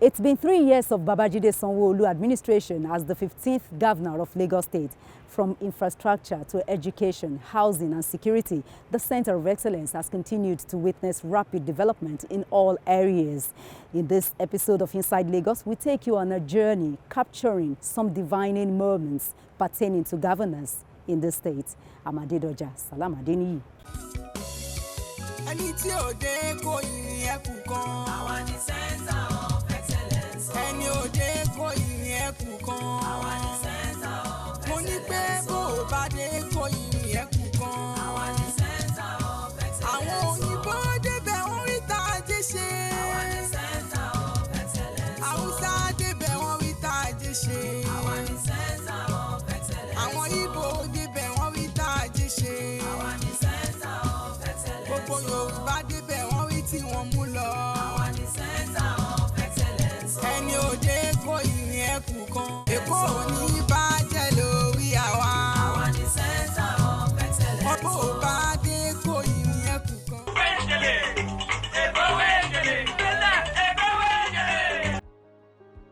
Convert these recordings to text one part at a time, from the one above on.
It's been 3 years of Babajide Sanwo-Olu'S administration as the 15th governor of Lagos State. From infrastructure to education, housing and security, the Center of Excellence has continued to witness rapid development in all areas. In this episode of Inside Lagos, we take you on a journey capturing some defining moments pertaining to governance in the state. Amade Doja, Salam Adeniyi.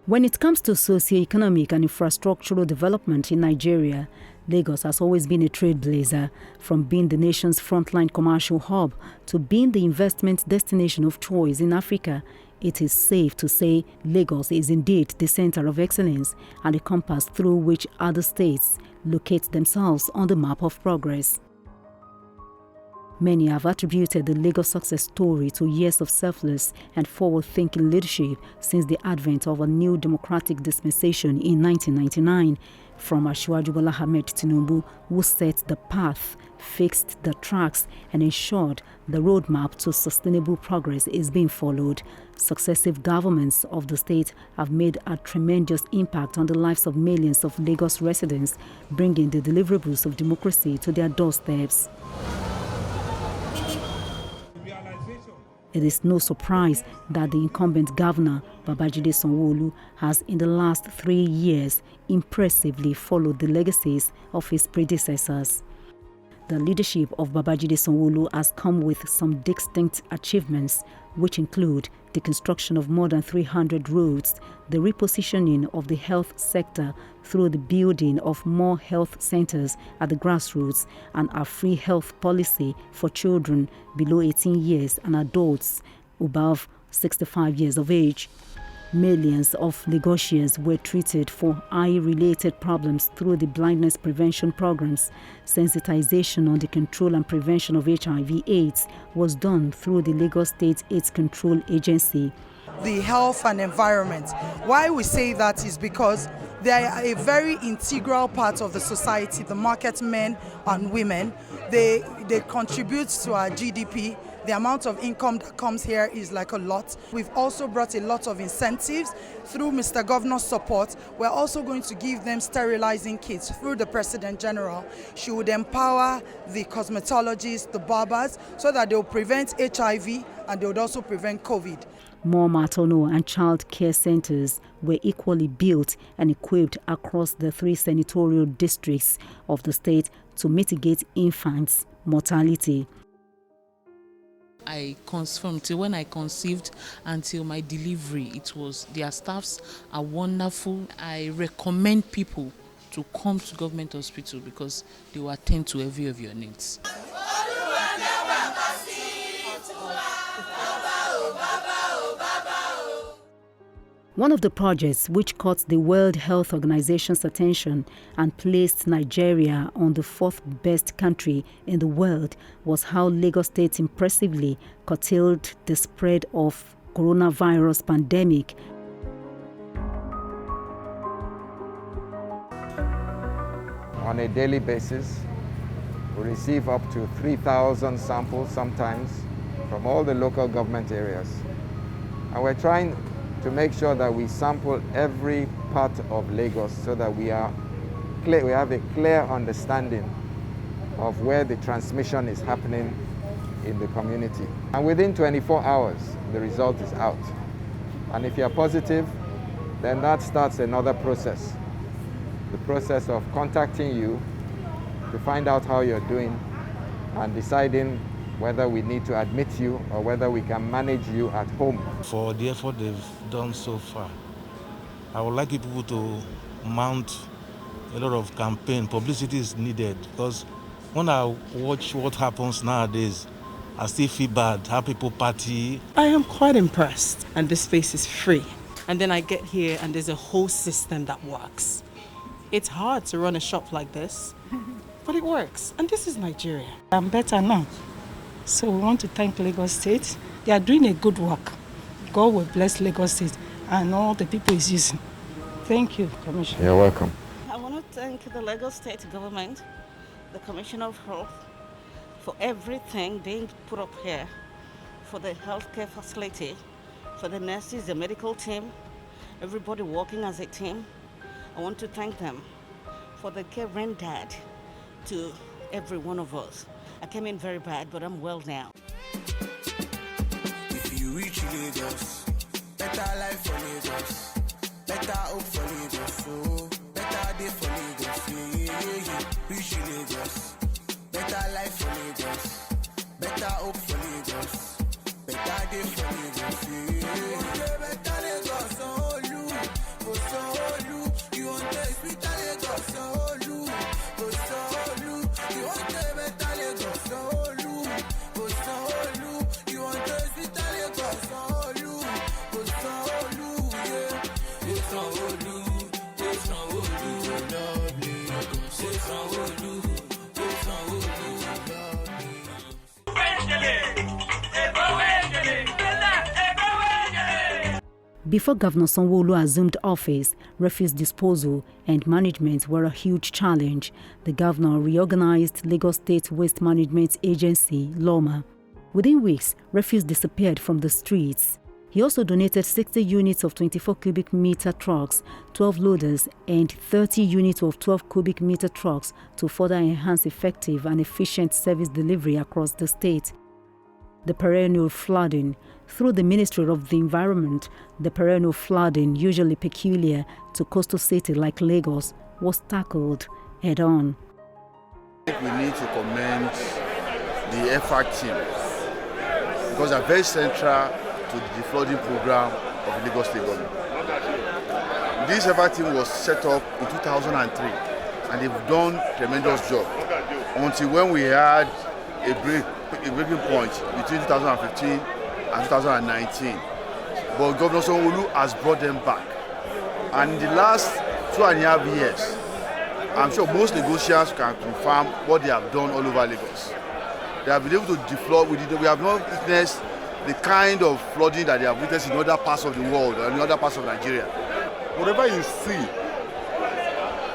When it comes to socio-economic and infrastructural development in Nigeria, Lagos has always been a trailblazer, from being the nation's frontline commercial hub to being the investment destination of choice in Africa. It is safe to say Lagos is indeed the center of excellence and a compass through which other states locate themselves on the map of progress. Many have attributed the Lagos success story to years of selfless and forward-thinking leadership since the advent of a new democratic dispensation in 1999, from Asiwaju Bola Ahmed Tinubu, who set the path, fixed the tracks and ensured the roadmap to sustainable progress is being followed. Successive governments of the state have made a tremendous impact on the lives of millions of Lagos residents, bringing the deliverables of democracy to their doorsteps. It is no surprise that the incumbent governor, Babajide Sanwo-Olu'S, has in the last 3 years impressively followed the legacies of his predecessors. The leadership of Babajide Sanwo-Olu'S has come with some distinct achievements, which include the construction of more than 300 roads, the repositioning of the health sector through the building of more health centers at the grassroots, and a free health policy for children below 18 years and adults above 65 years of age. Millions of Lagosians were treated for eye-related problems through the blindness prevention programs. Sensitization on the control and prevention of HIV/AIDS was done through the Lagos State AIDS Control Agency. The health and environment. Why we say that is because they are a very integral part of the society, the market men and women. They contribute to our GDP. The amount of income that comes here is like a lot. We've also brought a lot of incentives through Mr. Governor's support. We're also going to give them sterilizing kits through the President General. She would empower the cosmetologists, the barbers, so that they'll prevent HIV and they would also prevent COVID. More maternal and child care centers were equally built and equipped across the 3 senatorial districts of the state to mitigate infants' mortality. From till when I conceived until my delivery, their staffs are wonderful. I recommend people to come to government hospital because they will attend to every of your needs. One of the projects which caught the World Health Organization's attention and placed Nigeria on the 4th best country in the world was how Lagos State impressively curtailed the spread of coronavirus pandemic. On a daily basis, we receive up to 3,000 samples sometimes from all the local government areas. And we're trying to make sure that we sample every part of Lagos so that we have a clear understanding of where the transmission is happening in the community. And within 24 hours, the result is out. And if you're positive, then that starts another process. The process of contacting you to find out how you're doing and deciding whether we need to admit you or whether we can manage you at home. For the effort they've done so far. I would like people to mount a lot of campaign. Publicity is needed, because when I watch what happens nowadays, I still feel bad how people party. I am quite impressed, and this space is free. And then I get here and there's a whole system that works. It's hard to run a shop like this, but it works. And this is Nigeria. I'm better now. So we want to thank Lagos State. They are doing a good work. God will bless Lagos State and all the people it's using. Thank you, Commissioner. You're welcome. I want to thank the Lagos State government, the Commissioner of Health, for everything being put up here, for the healthcare facility, for the nurses, the medical team, everybody working as a team. I want to thank them for the care rendered to every one of us. I came in very bad, but I'm well now. If you reach Lagos, better life for Lagos, better hope for Lagos, oh, better day for Lagos, yeah. Reach Lagos, better life for Lagos, better hope for Lagos, better day for Lagos, yeah. Better Lagos, oh, you want to speak Lagos, oh, you want to better Lagos, oh, you want to speak Lagos, oh, yeah. It's Before Governor Sanwo-Olu assumed office, refuse disposal and management were a huge challenge. The governor reorganized Lagos State Waste Management Agency, LOMA. Within weeks, refuse disappeared from the streets. He also donated 60 units of 24 cubic meter trucks, 12 loaders, and 30 units of 12 cubic meter trucks to further enhance effective and efficient service delivery across the state. The perennial flooding. Through the Ministry of the Environment, the perennial flooding, usually peculiar to coastal cities like Lagos, was tackled head-on. We need to commend the effort team because they are very central to the flooding program of the Lagos State government. This effort team was set up in 2003 and they've done a tremendous job until when we had a breaking point between 2015 and 2019. But Governor Sanwo-Olu has brought them back. And in the last 2.5 years, I'm sure most negotiators can confirm what they have done all over Lagos. They have been able to deflood. We have not witnessed the kind of flooding that they have witnessed in other parts of the world and in other parts of Nigeria. Whatever you see,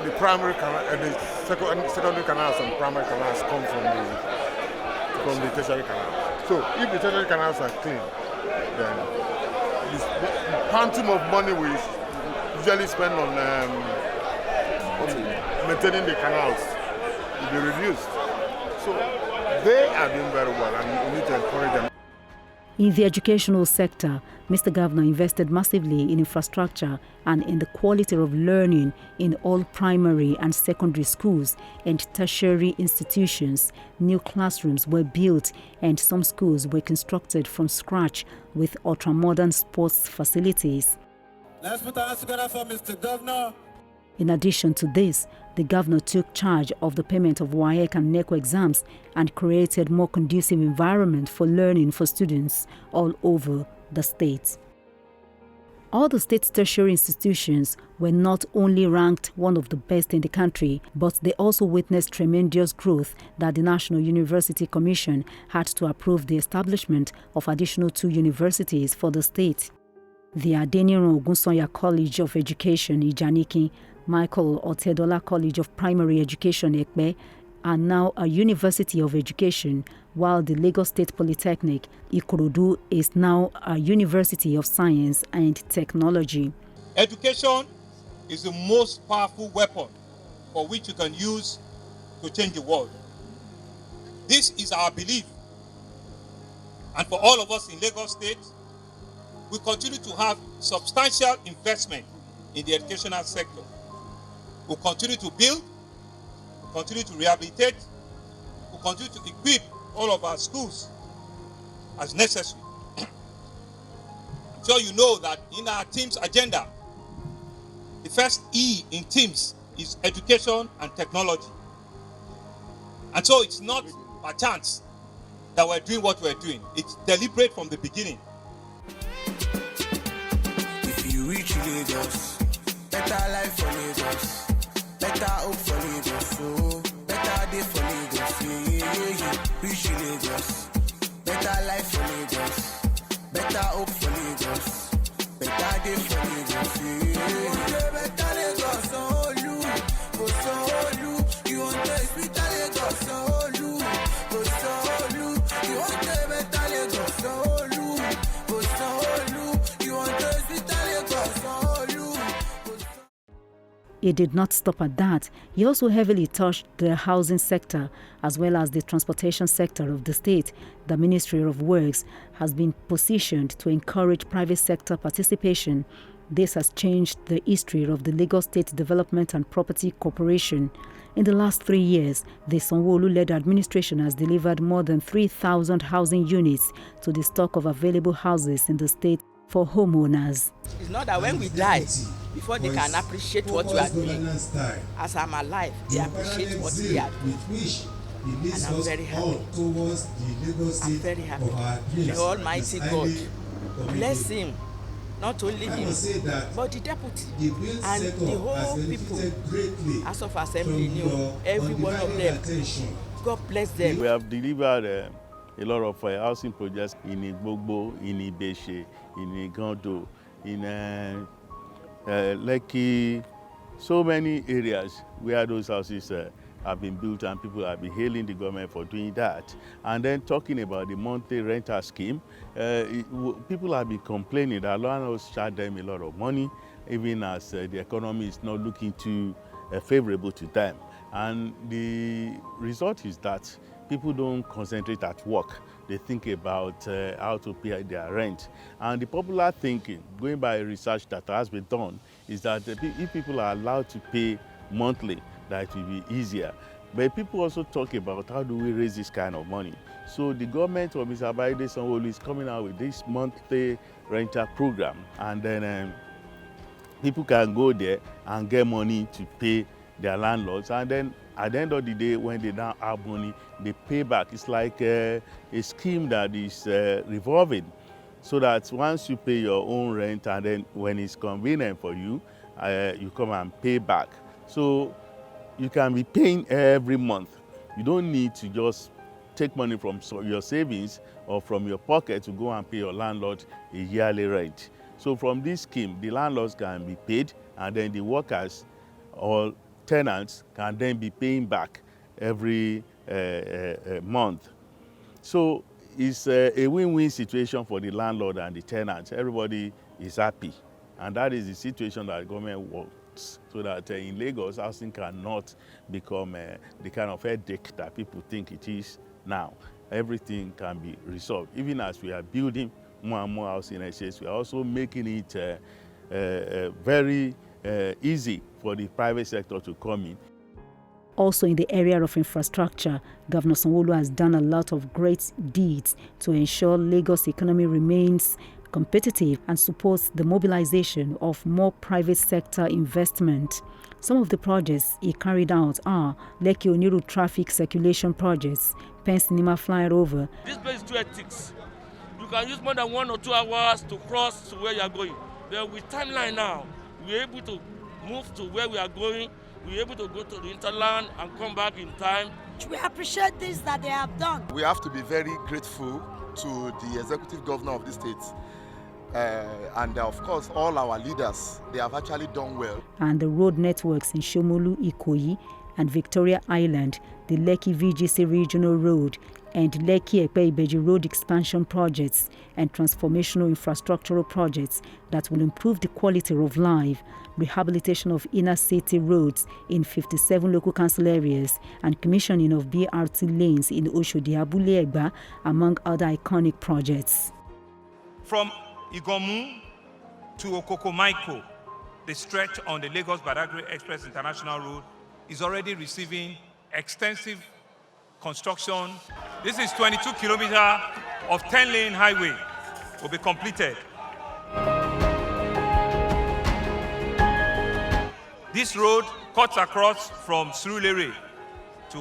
the primary canal, the secondary canals and primary canals come from the tertiary canal. So if the tertiary canals are clean, then the quantum of money we usually spend on maintaining the canals will be reduced. So they are doing very well and we need to encourage them. In the educational sector, Mr. Governor invested massively in infrastructure and in the quality of learning in all primary and secondary schools and tertiary institutions. New classrooms were built and some schools were constructed from scratch with ultra-modern sports facilities. Let's put our hands together for Mr. Governor. In addition to this, the governor took charge of the payment of WAEC and NECO exams and created more conducive environment for learning for students all over the state. All the state's tertiary institutions were not only ranked one of the best in the country, but they also witnessed tremendous growth that the National University Commission had to approve the establishment of additional 2 universities for the state. The Adeniran Ogunsanya College of Education, Ijaniki, Michael Otedola College of Primary Education, Ekpe, are now a University of Education, while the Lagos State Polytechnic, Ikorodu, is now a University of Science and Technology. Education is the most powerful weapon for which you can use to change the world. This is our belief. And for all of us in Lagos State, we continue to have substantial investment in the educational sector. We'll continue to build, we'll continue to rehabilitate, we'll continue to equip all of our schools as necessary. sure you know that in our team's agenda, the first E in teams is education and technology. And so it's not by chance that we're doing what we're doing. It's deliberate from the beginning. If you reach Lagos, better life for Lagos, better hope for Lagos, so better day for Lagos, yeah. Reach Lagos, better life for Lagos, better hope for Lagos, better day for Lagos, yeah. Better Lagos, oh you, oh you, you want to speak Lagos, oh you, you want to better Lagos, oh you want to speak Lagos, oh you. It did not stop at that. He also heavily touched the housing sector as well as the transportation sector of the state. The Ministry of Works has been positioned to encourage private sector participation. This has changed the history of the Lagos State Development and Property Corporation. In the last 3 years, the Sanwo-Olu-led administration has delivered more than 3,000 housing units to the stock of available houses in the state for homeowners. It's not that when we die, before they can appreciate what we are doing. As I'm alive, they appreciate what we are doing. And I'm very happy. I'm very happy. The Almighty God bless him, not only him, but the deputy and the whole people, as of assembly, knew every one of them. God bless them. We have delivered a lot of housing projects in Igbogbo, in Ibeshe, in Igondo, in Lekki, so many areas where those houses have been built and people have been hailing the government for doing that. And then talking about the monthly rental scheme, people have been complaining that landlords charge them a lot of money, even as the economy is not looking too favorable to them. And the result is that people don't concentrate at work. They think about how to pay their rent. And the popular thinking, going by research that has been done, is that if people are allowed to pay monthly, that it will be easier. But people also talk about how do we raise this kind of money. So the government of Mr. Babajide Sanwo-Olu is coming out with this monthly rental program. And then people can go there and get money to pay their landlords. And then at the end of the day, when they don't have money, they pay back. It's like a scheme that is revolving, so that once you pay your own rent and then when it's convenient for you, you come and pay back. So you can be paying every month. You don't need to just take money from your savings or from your pocket to go and pay your landlord a yearly rent. So from this scheme, the landlords can be paid, and then the workers or tenants can then be paying back every month. So it's a win-win situation for the landlord and the tenants. Everybody is happy. And that is the situation that the government wants, so that in Lagos, housing cannot become the kind of headache that people think it is now. Everything can be resolved. Even as we are building more and more housing estates, we are also making it very easy for the private sector to come in. Also in the area of infrastructure, Governor Sanwo-Olu has done a lot of great deeds to ensure Lagos' economy remains competitive and supports the mobilization of more private sector investment. Some of the projects he carried out are Lekki Oniru traffic circulation projects, Pen Cinema flyover. This place is too hectic. You can use more than 1 or 2 hours to cross to where you are going. But with timeline now, we're able to move to where we are going. We're able to go to the hinterland and come back in time. We appreciate this that they have done. We have to be very grateful to the executive governor of the state. And of course, all our leaders, they have actually done well. And the road networks in Shomolu, Ikoyi and Victoria Island, the Lekki VGC Regional Road and Lekki Epe-Ibeji Road expansion projects and transformational infrastructural projects that will improve the quality of life, rehabilitation of inner city roads in 57 local council areas, and commissioning of BRT lanes in Oshodi Abule Egba, among other iconic projects. From Igomu to Okokomaiko, the stretch on the Lagos-Badagry Express International Road is already receiving extensive construction. This is 22 kilometers of 10-lane highway will be completed This road cuts across from Surulere to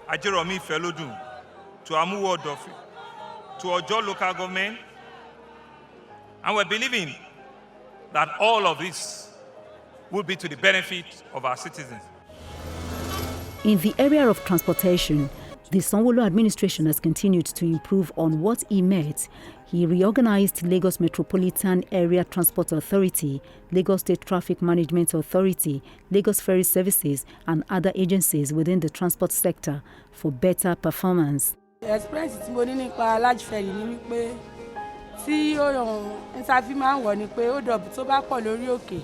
Ajeromi Felodun, to Amuwo Odofi, to Ojo local government. And we're believing that all of this will be to the benefit of our citizens. In the area of transportation, the Sanwo-Olu administration has continued to improve on what he met. He reorganized Lagos Metropolitan Area Transport Authority, Lagos State Traffic Management Authority, Lagos Ferry Services and other agencies within the transport sector for better performance. Experience tí mo ní nípa large ferry ni wípé tí interview máa ń wọ̀ ni pé ó dọ̀bù tó bá pọ̀ lórí òkè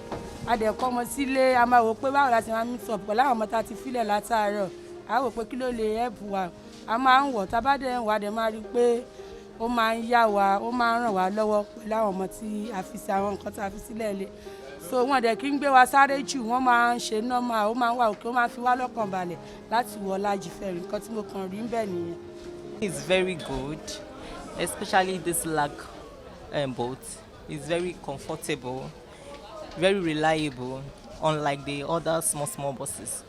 a dẹ̀ kọ́ ọmọ sílé a máa wò pé báwo la ti máa ń sọ pẹ̀lú àwọn ọmọ tá a ti filẹ̀ látàárọ̀ a wò pé kí ló lè help wa a máa ń wọ̀ tá a bá dẹ̀ ń wà dẹ̀ máa rí pé ó máa ń yá wa ó máa ń ràn wá lọ́wọ́ pẹ̀lú àwọn ọmọ tí a fi sí àwọn nǹkan tá a fi sílẹ̀ lé so wọn dẹ̀ kí ń gbé wa sáré jù wọ́n máa ń ṣe normal ó máa ń wà òkè ó máa ń fi wá lọ́kàn balẹ̀ láti wọ large ferry nǹkan tí mo kàn rí ń bẹ̀ nìyẹn. It's very good, especially this lag boat. It's very comfortable, very reliable, unlike the other small buses.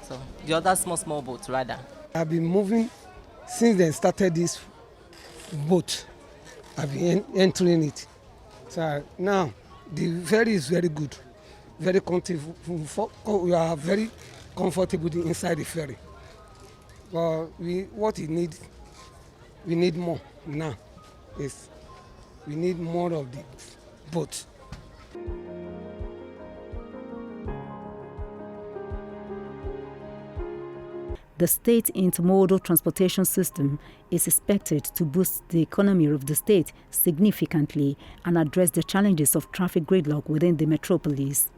So the other small boats rather. I've been moving since they started this boat. I've been entering it. So now the ferry is very good, very comfortable. We are very comfortable inside the ferry. But we need more now. We need more of the boat. The state intermodal transportation system is expected to boost the economy of the state significantly and address the challenges of traffic gridlock within the metropolis.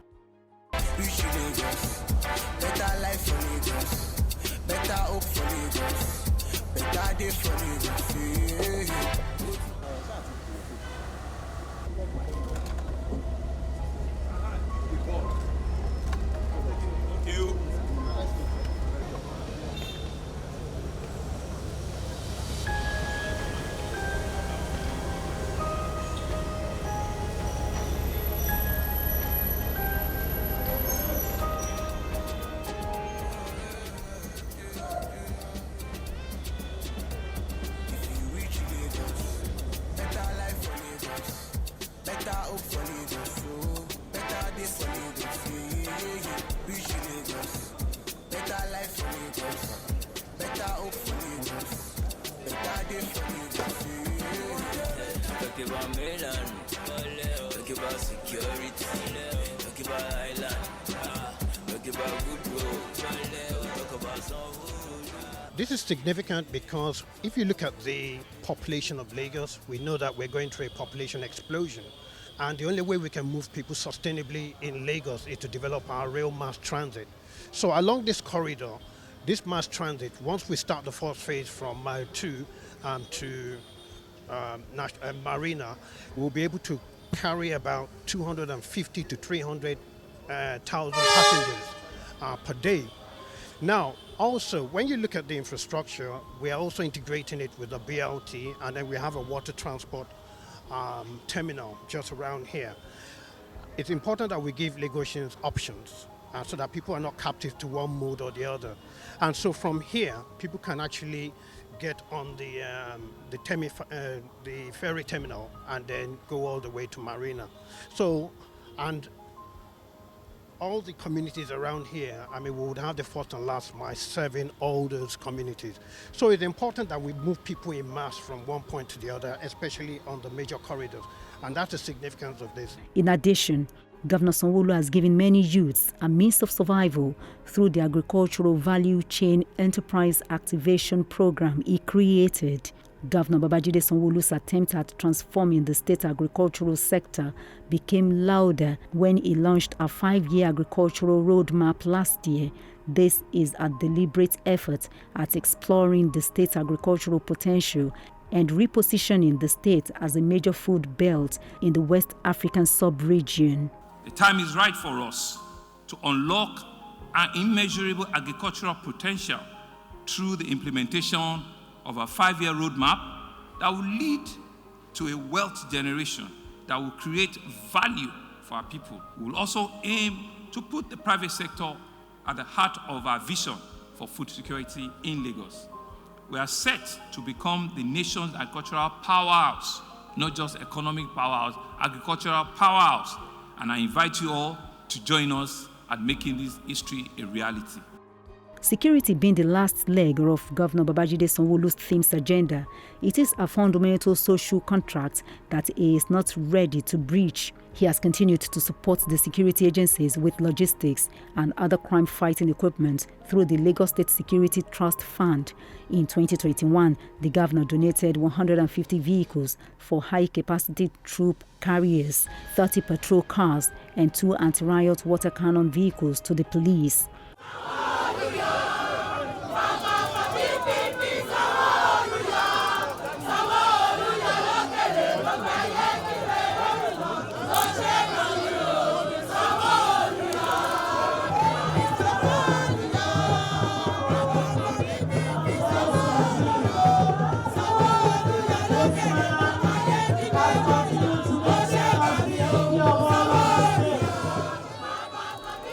This is significant because if you look at the population of Lagos, we know that we're going through a population explosion. And the only way we can move people sustainably in Lagos is to develop our rail mass transit. So along this corridor, this mass transit, once we start the first phase from Mile 2 to Marina, we'll be able to carry about 250 to 300,000 passengers per day. Now, also, when you look at the infrastructure, we are also integrating it with the BLT, and then we have a water transport terminal just around here. It's important that we give Lagosians options so that people are not captive to one mode or the other. And so from here, people can actually get on the ferry terminal and then go all the way to Marina. So, and all the communities around here, I mean, we would have the first and last mile serving all those communities. So it's important that we move people in mass from one point to the other, especially on the major corridors. And that's the significance of this. In addition, Governor Sanwo-Olu has given many youths a means of survival through the Agricultural Value Chain Enterprise Activation Program he created. Governor Babajide Sanwo-Olu's attempt at transforming the state agricultural sector became louder when he launched a 5-year agricultural roadmap last year. This is a deliberate effort at exploring the state's agricultural potential and repositioning the state as a major food belt in the West African sub-region. The time is right for us to unlock our immeasurable agricultural potential through the implementation of a 5-year roadmap that will lead to a wealth generation that will create value for our people. We will also aim to put the private sector at the heart of our vision for food security in Lagos. We are set to become the nation's agricultural powerhouse, not just economic powerhouse, agricultural powerhouse. And I invite you all to join us at making this history a reality. Security being the last leg of Governor Babajide Sanwo-Olu's themes agenda, it is a fundamental social contract that he is not ready to breach. He has continued to support the security agencies with logistics and other crime-fighting equipment through the Lagos State Security Trust Fund. In 2021, the governor donated 150 vehicles for high-capacity troop carriers, 30 patrol cars, and 2 anti-riot water cannon vehicles to the police.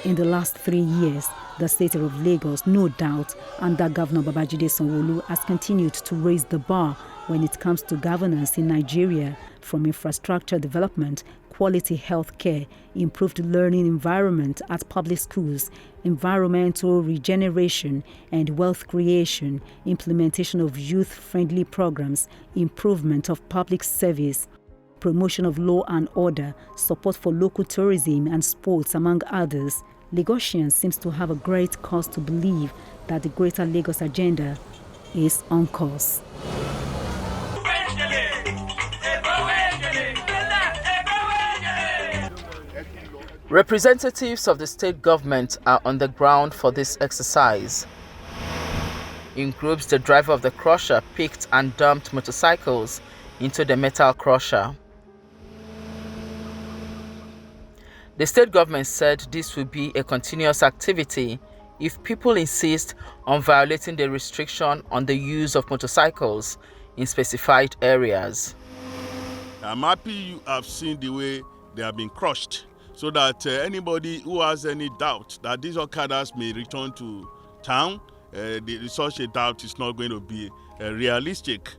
In the last 3 years, the state of Lagos, no doubt, under Governor Babajide Sanwo-Olu, has continued to raise the bar when it comes to governance in Nigeria, from infrastructure development, quality health care, improved learning environment at public schools, environmental regeneration and wealth creation, implementation of youth-friendly programs, improvement of public service, promotion of law and order, support for local tourism and sports, among others. Lagosians seems to have a great cause to believe that the Greater Lagos agenda is on course. Representatives of the state government are on the ground for this exercise. In groups, the driver of the crusher picked and dumped motorcycles into the metal crusher. The state government said this will be a continuous activity if people insist on violating the restriction on the use of motorcycles in specified areas. I'm happy you have seen the way they have been crushed, so that anybody who has any doubt that these OKADAs may return to town, such a doubt is not going to be realistic.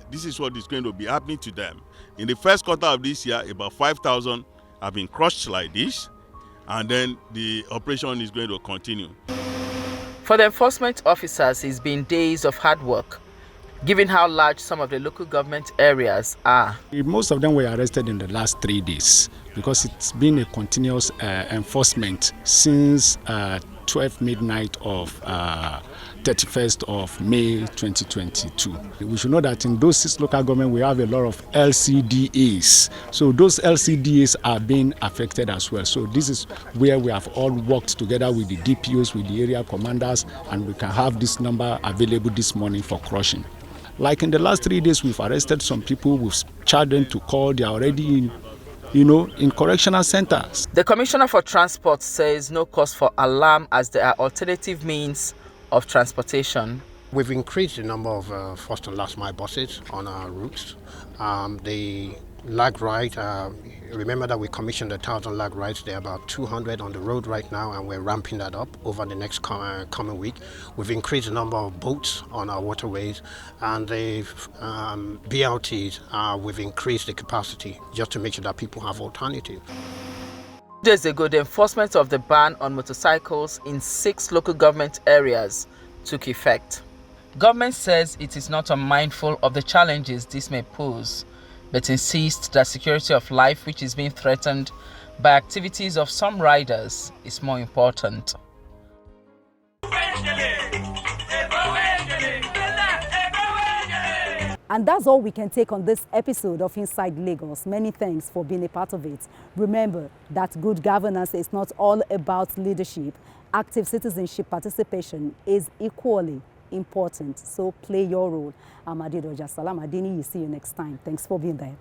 This is what is going to be happening to them. In the first quarter of this year, about 5,000 have been crushed like this, and then the operation is going to continue. For the enforcement officers, it's been days of hard work, given how large some of the local government areas are. Most of them were arrested in the last 3 days because it's been a continuous enforcement since 12 midnight of 31st of May 2022. We should know that in those 6 local governments we have a lot of LCDAs. So those LCDAs are being affected as well. So this is where we have all worked together with the DPOs, with the area commanders, and we can have this number available this morning for crushing. Like in the last 3 days, we've arrested some people, we've charged them to call, they are already in correctional centers. The Commissioner for Transport says no cause for alarm as there are alternative means of transportation. We've increased the number of first and last mile buses on our routes. The lag ride, remember that we commissioned 1,000 lag rides. There are about 200 on the road right now, and we're ramping that up over the next coming week. We've increased the number of boats on our waterways, and the BLTs, we've increased the capacity just to make sure that people have alternatives. 2 days ago, the enforcement of the ban on motorcycles in 6 local government areas took effect. Government says it is not unmindful of the challenges this may pose, but insists that security of life, which is being threatened by activities of some riders, is more important. And that's all we can take on this episode of Inside Lagos. Many thanks for being a part of it. Remember that good governance is not all about leadership. Active citizenship participation is equally important. So play your role. I'm Adidoja Salam Adini. See you next time. Thanks for being there.